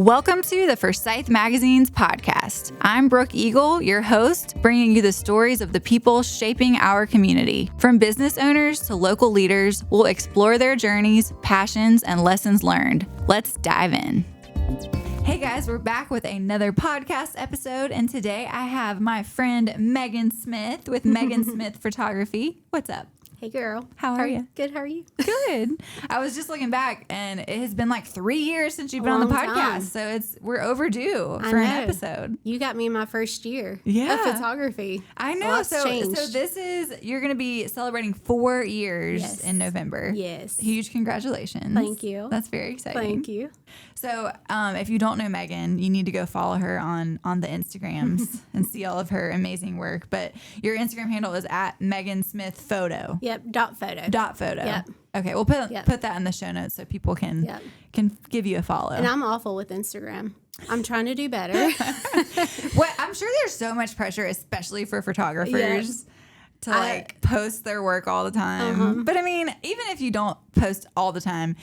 Welcome to the Forsyth Magazines podcast. I'm Brooke Eagle, your host, bringing you the stories of the people shaping our community. From business owners to local leaders, we'll explore their journeys, passions, and lessons learned. Let's dive in. Hey guys, we're back with another podcast episode, and today I have my friend Megan Smith with Megan Smith Photography. What's up? Hey girl. How are you? Good, how are you? Good. I was just looking back, and it has been like 3 years since you've been on the podcast, so we're overdue for an episode. You got me in my first year of photography. I know. So you're going to be celebrating 4 years in November. Yes. Huge congratulations. Thank you. That's very exciting. Thank you. So if you don't know Megan, you need to go follow her on the Instagrams and see all of her amazing work. But your Instagram handle is at Megan Smith Photo. Yep. Photo. Yep. Okay. We'll put that in the show notes so people can give you a follow. And I'm awful with Instagram. I'm trying to do better. I'm sure there's so much pressure, especially for photographers. To post their work all the time. But I mean, even if you don't post all the time,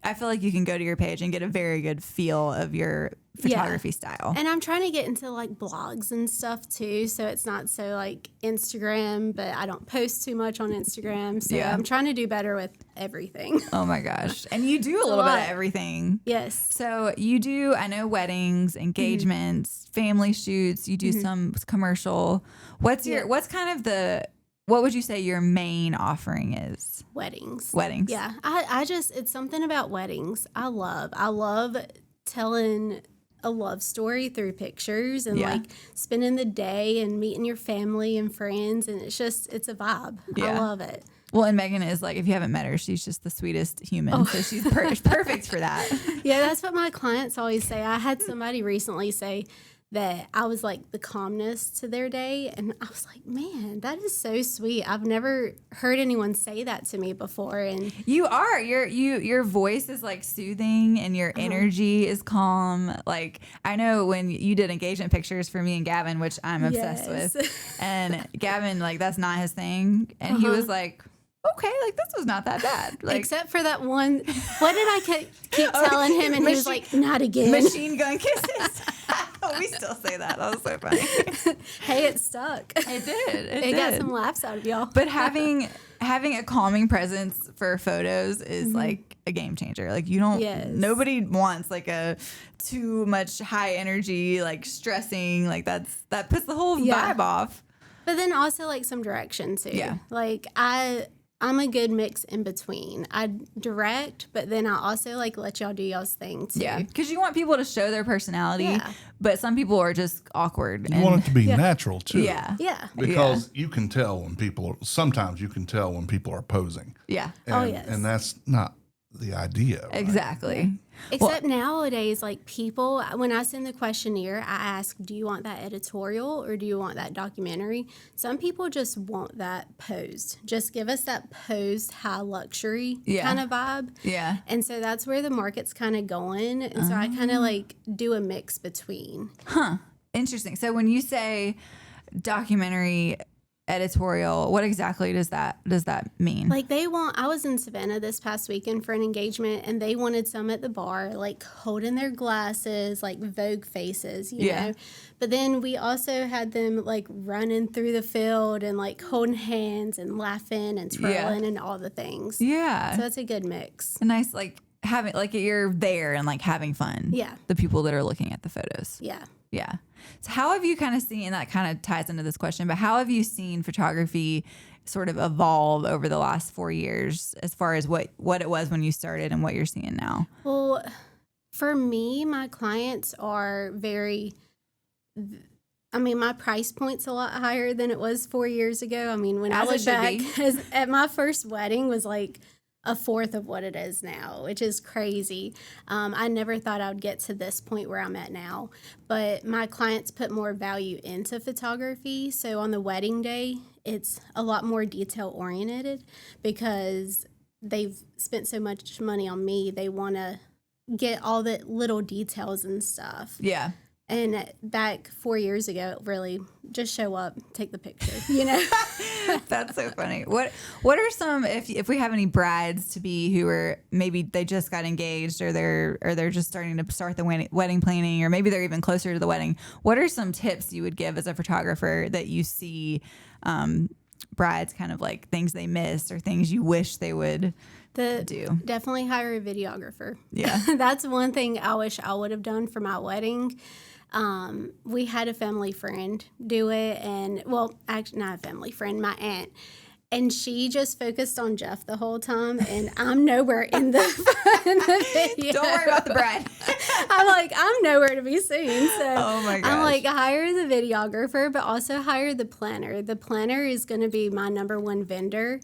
I feel like you can go to your page and get a very good feel of your photography style. And I'm trying to get into like blogs and stuff too. So it's not so like Instagram, but I don't post too much on Instagram. So I'm trying to do better with everything. Oh my gosh. And you do a little bit of everything. Yes. So you do, I know, weddings, engagements, family shoots. You do some commercial. What would you say your main offering is? Weddings. Yeah. It's something about weddings. I love telling a love story through pictures and like spending the day and meeting your family and friends. And it's a vibe. Yeah. I love it. Well, and Megan is like, if you haven't met her, she's just the sweetest human. So she's perfect for that. Yeah, that's what my clients always say. I had somebody recently say that I was like the calmness to their day. And I was like, man, that is so sweet. I've never heard anyone say that to me before. And you are. Your voice is like soothing and your energy is calm. Like, I know when you did engagement pictures for me and Gavin, which I'm obsessed with. And Gavin, like, that's not his thing. And he was like, okay, like this was not that bad. Like, except for that one. What did I keep telling him? And he was like, not again. Machine gun kisses. We still say that. That was so funny. Hey, it stuck. It did. It got some laughs out of y'all. But having a calming presence for photos is like a game changer. Like you don't. Yes. Nobody wants like a too much high energy, like stressing. Like that puts the whole vibe off. But then also like some direction too. Yeah. Like I'm a good mix in between. I direct, but then I also like let y'all do y'all's thing too. Yeah, because you want people to show their personality, but some people are just awkward. You want it to be natural too. Yeah. Because you can tell when sometimes you can tell when people are posing. Yeah. And that's not the idea. Right? Exactly. Except nowadays, like people, when I send the questionnaire, I ask, do you want that editorial or do you want that documentary? Some people just want that posed. Just give us that posed high luxury kind of vibe. Yeah. And so that's where the market's kind of going. And so I kind of like do a mix between. Huh. Interesting. So when you say documentary editorial, what exactly does that mean? Like I was in Savannah this past weekend for an engagement and they wanted some at the bar, like holding their glasses, like Vogue faces, you know. But then we also had them like running through the field and like holding hands and laughing and twirling and all the things. Yeah. So it's a good mix. A nice like having like you're there and like having fun. Yeah. The people that are looking at the photos. Yeah. Yeah. So how have you kind of seen, and that kind of ties into this question, but how have you seen photography sort of evolve over the last 4 years as far as what it was when you started and what you're seeing now? Well, for me, my clients are my price point's a lot higher than it was 4 years ago. I mean, when I look back at my first wedding was like a fourth of what it is now, which is crazy. I never thought I would get to this point where I'm at now, but my clients put more value into photography. So on the wedding day, it's a lot more detail oriented because they've spent so much money on me. They want to get all the little details and stuff. Yeah. And back 4 years ago, really, just show up, take the picture, you know? That's so funny. What are some, if we have any brides to be who are maybe they just got engaged or they're just starting to start the wedding planning, or maybe they're even closer to the wedding, what are some tips you would give as a photographer that you see brides kind of like things they missed or things you wish they would do? Definitely hire a videographer. Yeah. That's one thing I wish I would have done for my wedding. We had a family friend do it, and actually not a family friend, my aunt, and she just focused on Jeff the whole time, and I'm nowhere in the video. Don't worry about the bride. I'm nowhere to be seen. So oh my gosh. I'm like, hire the videographer, but also hire the planner. The planner is going to be my number one vendor,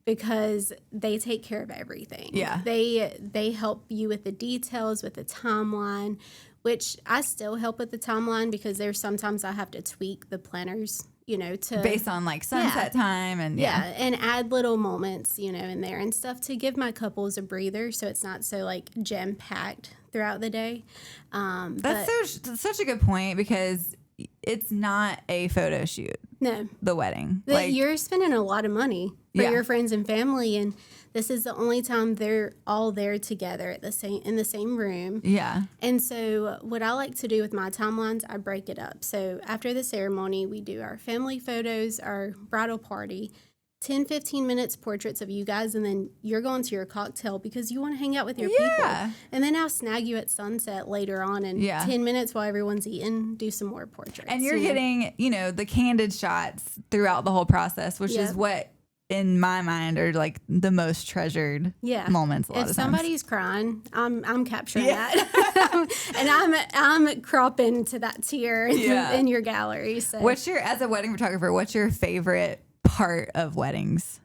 because they take care of everything. Yeah. They help you with the details, with the timeline, which I still help with the timeline, because there's sometimes I have to tweak the planners, to based on like sunset time and and add little moments, in there and stuff to give my couples a breather, so it's not so like jam packed throughout the day. That's such a good point, because it's not a photo shoot. No, the wedding. You're spending a lot of money for your friends and family, and this is the only time they're all there together in the same room. Yeah. And so what I like to do with my timelines, I break it up. So after the ceremony, we do our family photos, our bridal party, 10, 15 minutes portraits of you guys, and then you're going to your cocktail because you want to hang out with your people. And then I'll snag you at sunset later on, and 10 minutes while everyone's eating, do some more portraits. And you're getting, the candid shots throughout the whole process, which is what, in my mind, are like the most treasured moments a lot of times. If somebody's crying, I'm capturing that. And I'm cropping to that tear in your gallery. So as a wedding photographer, what's your favorite part of weddings?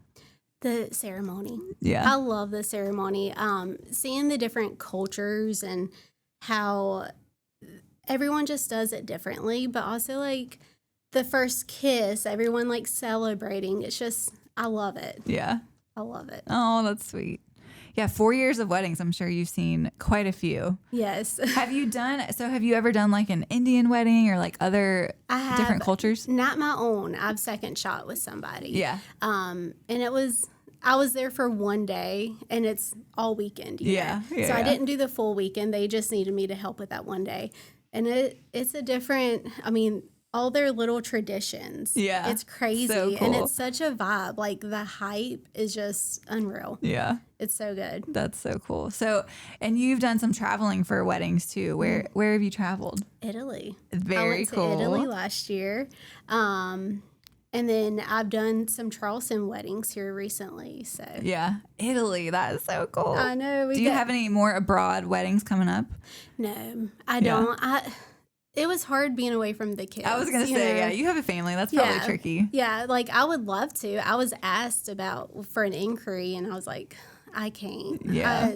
The ceremony. Yeah. I love the ceremony. Seeing the different cultures and how everyone just does it differently, but also like the first kiss, everyone like celebrating. It's just, I love it. Yeah. I love it. Oh, that's sweet. Yeah, 4 years of weddings. I'm sure you've seen quite a few. Yes. Have you ever done like an Indian wedding or like other different cultures? Not my own. I've second shot with somebody. Yeah. And I was there for one day, and it's all weekend. Yeah. So I didn't do the full weekend. They just needed me to help with that one day. And it's a different, all their little traditions. Yeah. It's crazy. So cool. And it's such a vibe. Like the hype is just unreal. Yeah. It's so good. That's so cool. So, and you've done some traveling for weddings too. Where have you traveled? Italy. Very I went cool. to Italy last year. And then I've done some Charleston weddings here recently. So yeah, Italy. That is so cool. I know. Do you have any more abroad weddings coming up? No, I don't. It was hard being away from the kids. I was going to say, you have a famme. That's probably tricky. Yeah, like I would love to. I was asked for an inquiry, and I was like, I can't. Yeah.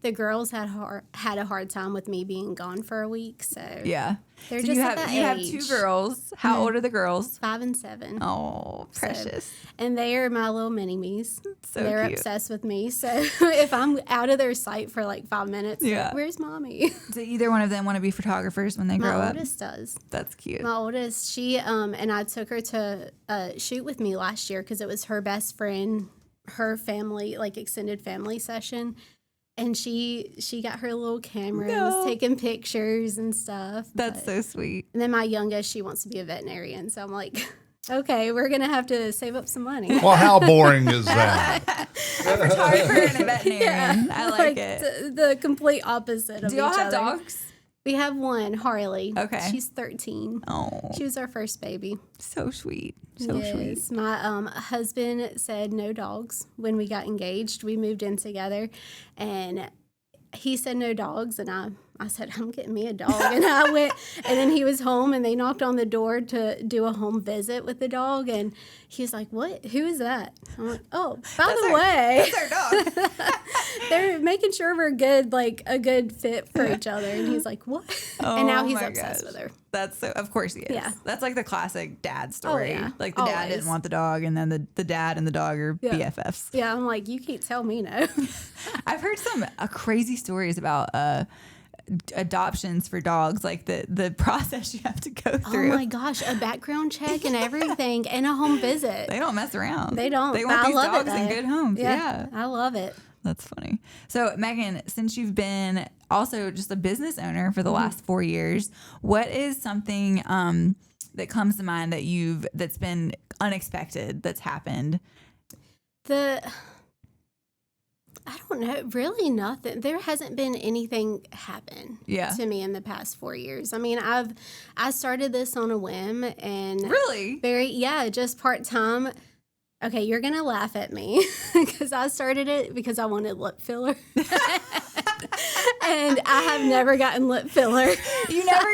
The girls had a hard time with me being gone for a week. So yeah. They're so just you at that have age. 2 girls. How old are the girls? 5 and 7. Oh, precious. So, and they are my little mini-me's. So They're cute. obsessed with me. So if I'm out of their sight for like 5 minutes, where's mommy? Do either one of them want to be photographers when they grow up? My oldest does. That's cute. My oldest, she and I took her to shoot with me last year because it was her best friend, her family, like extended family session. And she got her little camera and was taking pictures and stuff. That's so sweet. And then my youngest, she wants to be a veterinarian. So I'm like, okay, we're going to have to save up some money. Well, how boring is that? A photographer and a veterinarian. I like it. The complete opposite of each other. Do y'all have dogs? We have one, Harley. Okay. She's 13. Oh. She was our first baby. So sweet. So sweet. My husband said no dogs when we got engaged. We moved in together, and he said no dogs, and I said, I'm getting me a dog. And I went, and then he was home, and they knocked on the door to do a home visit with the dog. And he was like, what? Who is that? I'm like, oh, by the way. That's our dog. They're making sure we're good, like a good fit for each other. And he's like, what? And now he's obsessed with her. That's so, of course he is. Yeah. That's like the classic dad story. Oh, yeah. Like the dad didn't want the dog, and then the dad and the dog are BFFs. Yeah, I'm like, you can't tell me no. I've heard some crazy stories about adoptions for dogs, like the process you have to go through. Oh my gosh, a background check and everything and a home visit. They don't mess around. They don't. They want I these love dogs it, in good homes. Yeah. I love it. That's funny. So Megan, since you've been also just a business owner for the last 4 years, what is something that comes to mind that's been unexpected that's happened? I don't know, really nothing. There hasn't been anything happen to me in the past 4 years. I mean, I started this on a whim and really just part-time. Okay, you're going to laugh at me because I started it because I wanted lip filler. And I have never gotten lip filler. You never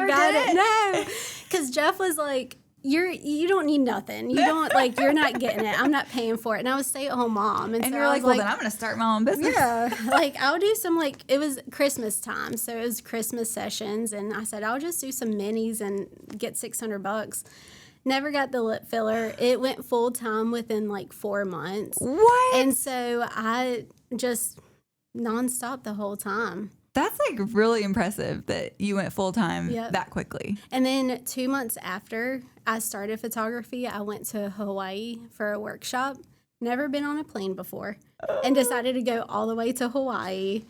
got it? No. Because Jeff was like, you don't need nothing. You don't like, you're not getting it. I'm not paying for it. And I was a stay-at-home mom. And so you're like, well, then I'm going to start my own business. Yeah. Like I'll do some it was Christmas time. So it was Christmas sessions. And I said, I'll just do some minis and get $600. Never got the lip filler. It went full time within 4 months. What? And so I just nonstop the whole time. That's really impressive that you went full time that quickly. And then 2 months after I started photography, I went to Hawaii for a workshop. Never been on a plane before, and decided to go all the way to Hawaii.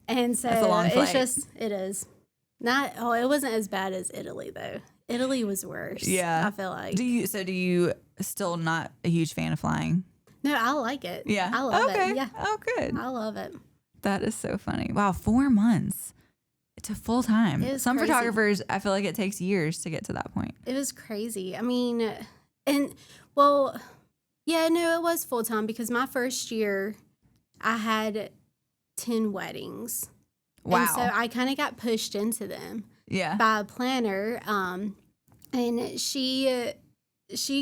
And so that's a long flight. It is. It wasn't as bad as Italy though. Italy was worse. Yeah. I feel like. Do you still not a huge fan of flying? No, I like it. Yeah. I love it. Yeah. Oh, good. I love it. That is so funny. Wow, 4 months to full time. Some crazy. Photographers, I feel like it takes years to get to that point. It was crazy. I mean, it was full time because my first year I had 10 weddings. Wow. And so I kind of got pushed into them by a planner. And she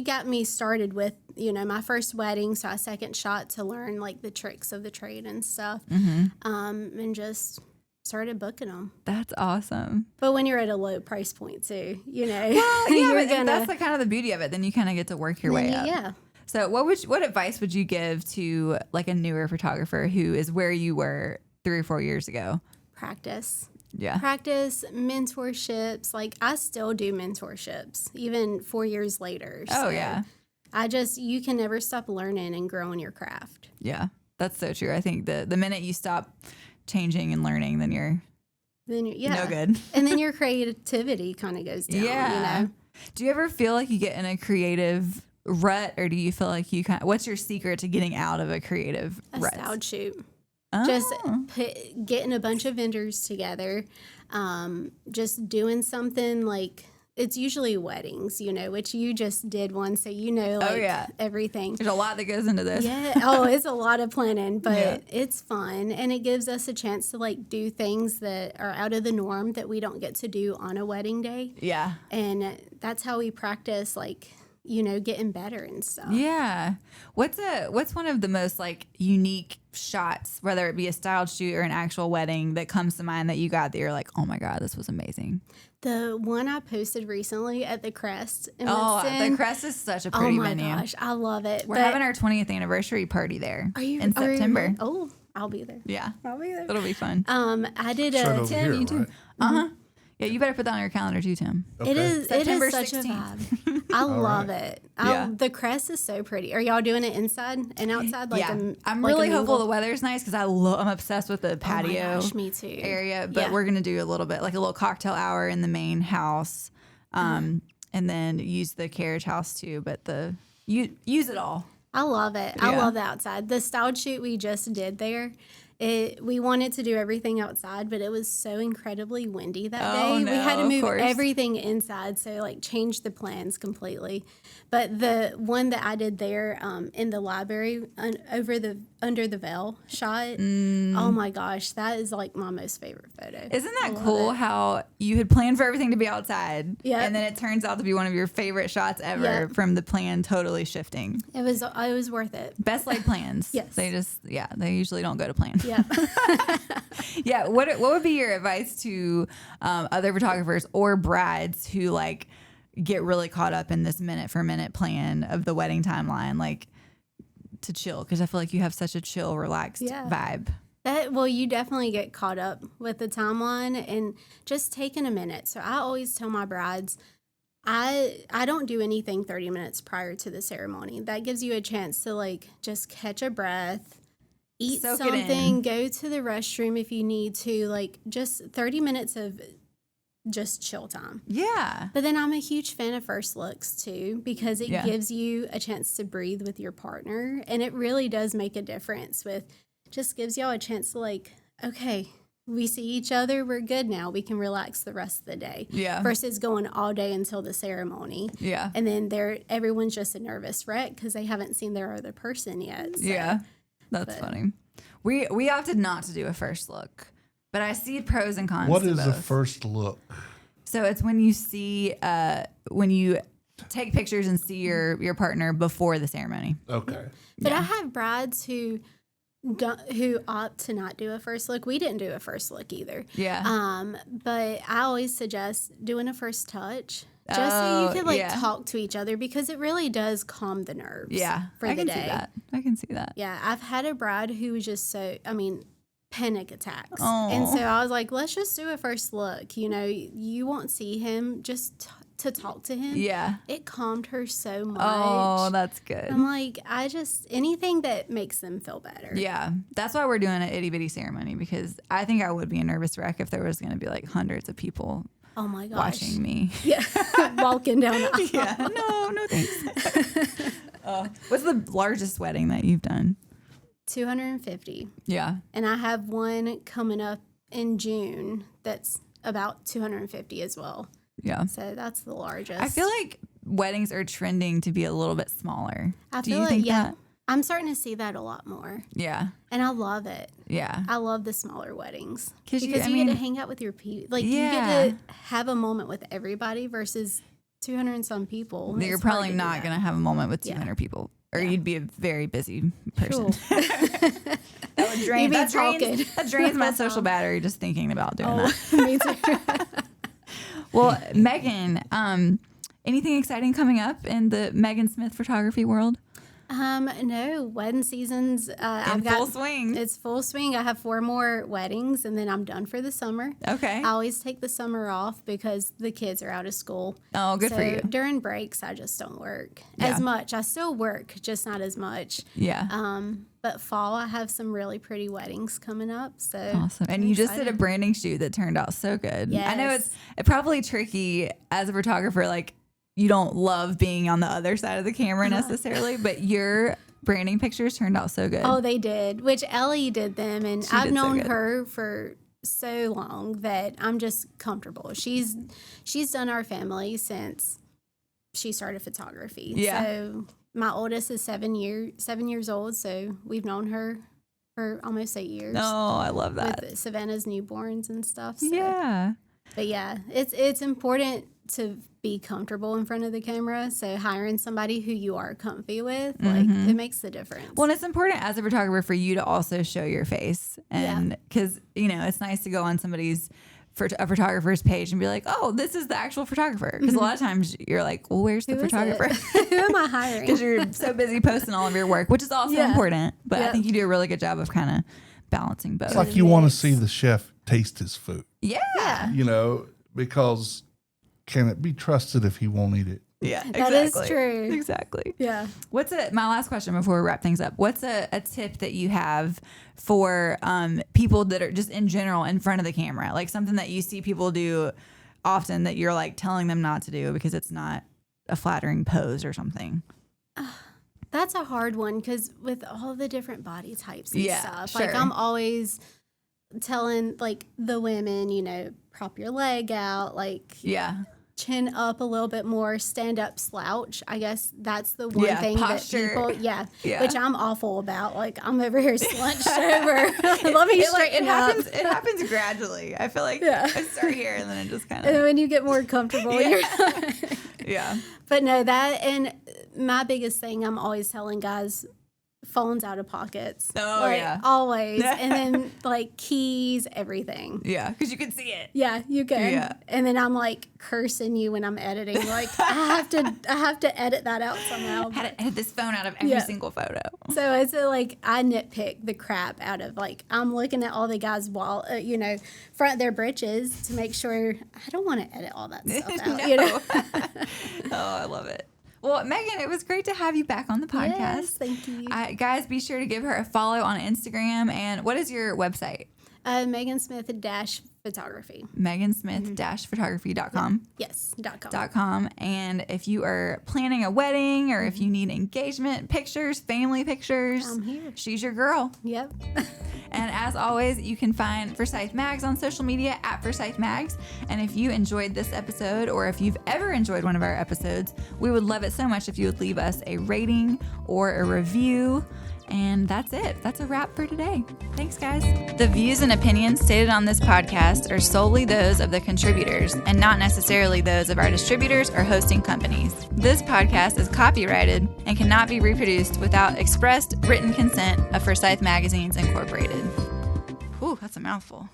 got me started with, my first wedding. So I second shot to learn the tricks of the trade and stuff. Mm-hmm. And just started booking them. That's awesome. But when you're at a low price point too, Well, yeah, that's kind of the beauty of it. Then you kind of get to work your way up. Yeah. So what advice would you give to a newer photographer who is where you were 3 or 4 years ago? Practice. Yeah. Practice, mentorships. I still do mentorships even 4 years later. Oh, yeah. You can never stop learning and growing your craft. Yeah, that's so true. I think the minute you stop changing and learning, then you're no good. And then your creativity kind of goes down. Yeah. Do you ever feel like you get in a creative rut, or do you feel like what's your secret to getting out of a creative rut? A styled shoot. Oh. Just getting a bunch of vendors together, just doing something it's usually weddings, which you just did one, so everything. There's a lot that goes into this. Yeah. Oh, it's a lot of planning, but it's fun, and it gives us a chance to do things that are out of the norm that we don't get to do on a wedding day. Yeah. And that's how we practice getting better and stuff. Yeah. What's one of the most unique shots, whether it be a styled shoot or an actual wedding, that comes to mind that you got that you're like, oh my God, this was amazing? The one I posted recently at the Crest in Oh, Winston. the Crest is such a pretty venue. Oh my gosh, I love it. We're having our 20th anniversary party there in September. I'll be there. Yeah. I'll be there. It'll be fun. I did It's right over Tim, here, you too. right? Uh-huh. Yeah, you better put that on your calendar too, Tim. Okay. It is September such 16th. a vibe. I love it. Yeah. The Crest is so pretty. Are y'all doing it inside and outside? I'm really hopeful the weather's nice because I'm obsessed with the patio Oh my gosh, me too. area. But we're gonna do a little bit, a little cocktail hour in the main house, and then use the carriage house too. But use it all. I love it. Yeah. I love the outside. The styled shoot we just did there. We wanted to do everything outside, but it was so incredibly windy that day. No, we had to move course. everything inside, so change the plans completely. But the one that I did there in the library under the veil shot, oh my gosh, that is my most favorite photo. Isn't that cool how you had planned for everything to be outside, and then it turns out to be one of your favorite shots ever from the plan totally shifting? It was worth it. Best laid plans. Yes. They usually don't go to plan. Yeah. Yeah. What would be your advice to other photographers or brides who get really caught up in this minute for minute plan of the wedding timeline, to chill? Because I feel like you have such a chill, relaxed vibe. Well, you definitely get caught up with the timeline and just taking a minute. So I always tell my brides, I don't do anything 30 minutes prior to the ceremony. That gives you a chance to like just catch a breath, eat something, go to the restroom if you need to, like just 30 minutes of just chill time. Yeah. But then I'm a huge fan of first looks too, because it gives you a chance to breathe with your partner. And it really does make a difference just gives y'all a chance to like, okay, we see each other, we're good now. We can relax the rest of the day. Yeah. Versus going all day until the ceremony. Yeah. And then everyone's just a nervous wreck because they haven't seen their other person yet. So. Yeah. That's funny. We opted not to do a first look, but I see pros and cons. What to is both. a first look? So it's when you see, when you take pictures and see your partner before the ceremony. Okay. But I have brides who opt to not do a first look. We didn't do a first look either. Yeah. But I always suggest doing a first touch just so you can talk to each other, because it really does calm the nerves. Yeah. For the day. I can see that. Yeah. I've had a bride who was just panic attacks. Oh. And so I was like, let's just do a first look. You know, you won't see him, just to talk to him. Yeah. It calmed her so much. Oh, that's good. I'm like, anything that makes them feel better. Yeah. That's why we're doing an itty bitty ceremony, because I think I would be a nervous wreck if there was going to be like hundreds of people oh my gosh. watching me. Yeah. Walking down the aisle. Yeah. No thanks. What's the largest wedding that you've done? 250. Yeah. And I have one coming up in June that's about 250 as well. Yeah. So that's the largest. I feel like weddings are trending to be a little bit smaller. Do you think that? I'm starting to see that a lot more. Yeah. And I love it. Yeah. I love the smaller weddings. Because you get to hang out with your people. Like, you get to have a moment with everybody versus 200 and some people. You're probably not going to have a moment with 200 people. Or you'd be a very busy person. Sure. That would drain. That drains my social battery just thinking about doing that. Me too. Well, Megan, anything exciting coming up in the Megan Smith photography world? No, wedding season's full swing. It's full swing. I have 4 more weddings and then I'm done for the summer. Okay. I always take the summer off because the kids are out of school. Oh, good for you. During breaks, I just don't work as much. I still work, just not as much. Yeah. But fall, I have some really pretty weddings coming up. So awesome. And you just did a branding shoot that turned out so good. Yes. I know it's probably tricky as a photographer, like, you don't love being on the other side of the camera necessarily, but your branding pictures turned out so good. Oh, they did, which Ellie did them. And I've known her for so long that I'm just comfortable. She's done our family since she started photography. Yeah. So my oldest is 7 years old. So we've known her for almost 8 years. Oh, I love that. With Savannah's newborns and stuff. So. Yeah. But yeah, it's important to be comfortable in front of the camera. So hiring somebody who you are comfy with, like, it makes the difference. Well, and it's important as a photographer for you to also show your face. And because, it's nice to go on a photographer's page and be like, oh, this is the actual photographer. Because a lot of times you're like, well, where's the photographer? Who am I hiring? Because you're so busy posting all of your work, which is also important. But I think you do a really good job of kind of balancing both. It's like you want to see the chef taste his food. Yeah. Because can it be trusted if he won't eat it? Yeah, that is true. Exactly. Yeah. My last question before we wrap things up? What's a tip that you have for people that are just in general in front of the camera, like something that you see people do often that you're like telling them not to do because it's not a flattering pose or something? That's a hard one because with all the different body types and stuff, sure. like I'm always telling like the women, prop your leg out, like chin up a little bit more, stand up slouch. I guess that's the one thing posture. that people, which I'm awful about. Like I'm over here slunched over. Let me straighten up. It happens gradually. I feel like I start here and then it just kind of. And when you get more comfortable, you're yeah. But no, and my biggest thing I'm always telling guys phones out of pockets. Oh, like, yeah. Always. And then, like, keys, everything. Yeah, because you can see it. Yeah, you can. Yeah. And then I'm, like, cursing you when I'm editing. Like, I have to edit that out somehow. Had to edit this phone out of every single photo. So it's like I nitpick the crap out of, like, I'm looking at all the guys' front of their britches to make sure I don't want to edit all that stuff out. No. Oh, I love it. Well, Megan, it was great to have you back on the podcast. Yes, thank you. Guys, be sure to give her a follow on Instagram. And what is your website? Megan Smith-photography. megansmith-photography.com. Yes, .com. And if you are planning a wedding or if you need engagement pictures, family pictures, I'm here. She's your girl. Yep. And as always, you can find Forsyth Mags on social media at Forsyth Mags. And if you enjoyed this episode, or if you've ever enjoyed one of our episodes, we would love it so much if you would leave us a rating or a review. And that's it. That's a wrap for today. Thanks, guys. The views and opinions stated on this podcast are solely those of the contributors and not necessarily those of our distributors or hosting companies. This podcast is copyrighted and cannot be reproduced without expressed written consent of Forsyth Magazines Incorporated. Ooh, that's a mouthful.